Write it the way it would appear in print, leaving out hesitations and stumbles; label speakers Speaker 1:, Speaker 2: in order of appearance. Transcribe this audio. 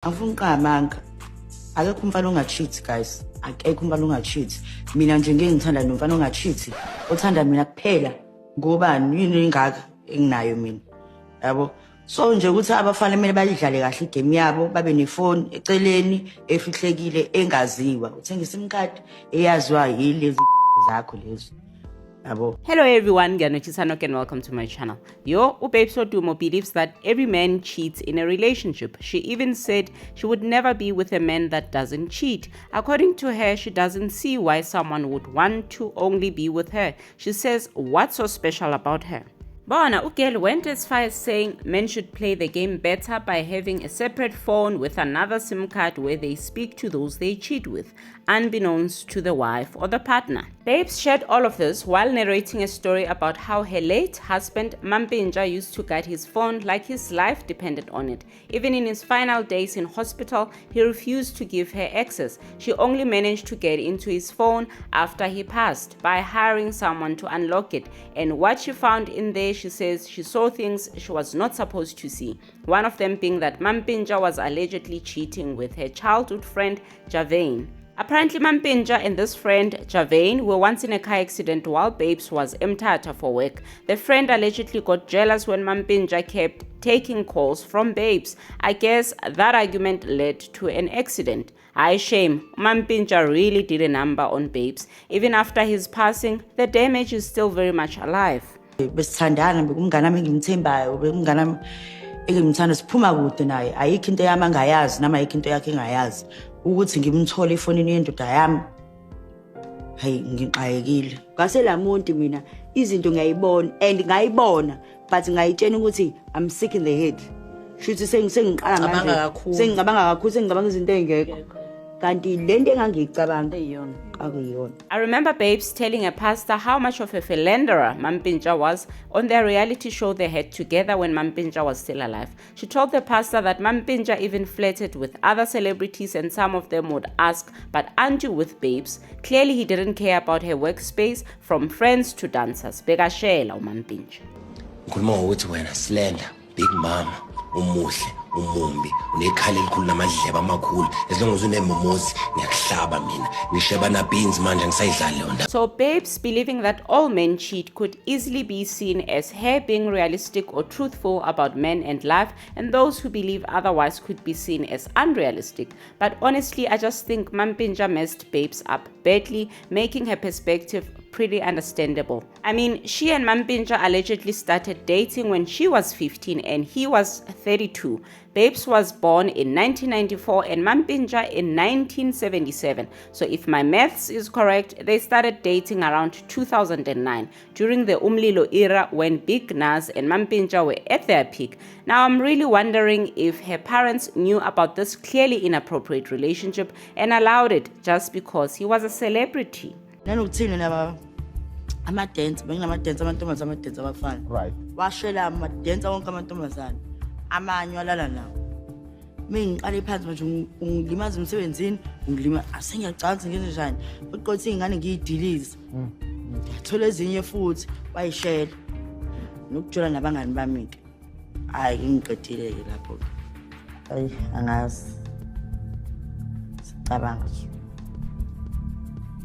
Speaker 1: Angifuni uqamanga. Akekho umfana onga-cheat guys. Akekho umfana onga-cheat. Mina nje ngeke ngithanda nomfana onga-cheat. Othanda mina kuphela ngobani yini engaka enginayo mina. Yabo. So nje ukuthi abafana kumele bayidlale kahle igame yabo, babe nefoni eceleni efihlekile engaziwa. Uthenga iSIM card eyaziwa yilezi zakho lezo.
Speaker 2: Hello everyone, Ngiyanochisanoke and welcome to my channel. Babes Wodumo believes that every man cheats in a relationship. She even said she would never be with a man that doesn't cheat. According to her, she doesn't see why someone would want to only be with her. She says, what's so special about her? Bona Ugel went as far as saying men should play the game better by having a separate phone with another SIM card where they speak to those they cheat with, unbeknownst to the wife or the partner. Babes shared all of this while narrating a story about how her late husband Mampinja used to guard his phone like his life depended on it. Even in his final days in hospital, he refused to give her access. She only managed to get into his phone after he passed by hiring someone to unlock it, and what she found in there, she says she saw things she was not supposed to see. One of them being that Mampinja was allegedly cheating with her childhood friend Javane. Apparently, Mampinja and this friend, Javane, were once in a car accident while Babes was eMthatha for work. The friend allegedly got jealous when Mampinja kept taking calls from Babes. I guess that argument led to an accident. I shame, Mampinja really did a number on Babes. Even after his passing, the damage is still very much alive.
Speaker 1: Besithandana bekumnganami engimthembayo bekumnganami engimthanda siphuma kude naye ayikho into yami angayazi nama ayikho into yakhe engayazi ukuthi ngimthole efonini yendoda yami hayi ngiqayekile ngase lamuntu mina izinto ngiyayibona and ngayibona but ngayitshena ukuthi I'm sick in the head shuthi sengiqala manje sengicabanga kakhulu sengicabanga izinto engekho kanti lento engangicabanga eyona akuyona.
Speaker 2: I remember Babes telling a pastor how much of a philanderer Mampinja was on their reality show they had together when Mampinja was still alive. She told the pastor that Mampinja even flirted with other celebrities and some of them would ask, but aren't you with Babes? Clearly he didn't care about her workspace, from friends to dancers. Bekashela uMampinja.
Speaker 3: Ngikhuluma ngokuthi wena slender, big mama, umuhle, umumbi, unekhala elikhulu namadleba amakhulu. As long as unemomozi, ngiyakuhlaba mina. Ngisheba na beans manje ngisayidlala yona.
Speaker 2: So Babes believing that all men cheat could easily be seen as her being realistic or truthful about men and life, and those who believe otherwise could be seen as unrealistic. But honestly, I just think Mampinja messed Babes up badly, making her perspective pretty understandable. I mean, she and Mampinja allegedly started dating when she was 15 and he was 32. Babes was born in 1994 and Mampinja in 1977. So if my maths is correct, they started dating around 2009 during the Umlilo era when Big Nas and Mampinja were at their peak. Now I'm really wondering if her parents knew about this clearly inappropriate relationship and allowed it just because he was a celebrity.
Speaker 1: Nanokuthini laba ama-dance benginama-dance amantombazane ama-dance abafana
Speaker 4: right
Speaker 1: washela ama-dance wonke amantombazane amanye walala nawo mengiqale phansi manje ungilimaza emsebenzini ungilima asengiyacansi ngenze njani uqothi ingane ngiyidilize thola ezinye futhi bayishela nokujola nabangani bami ke hayi ngiqedile ke lapho hayi angazi sicabanga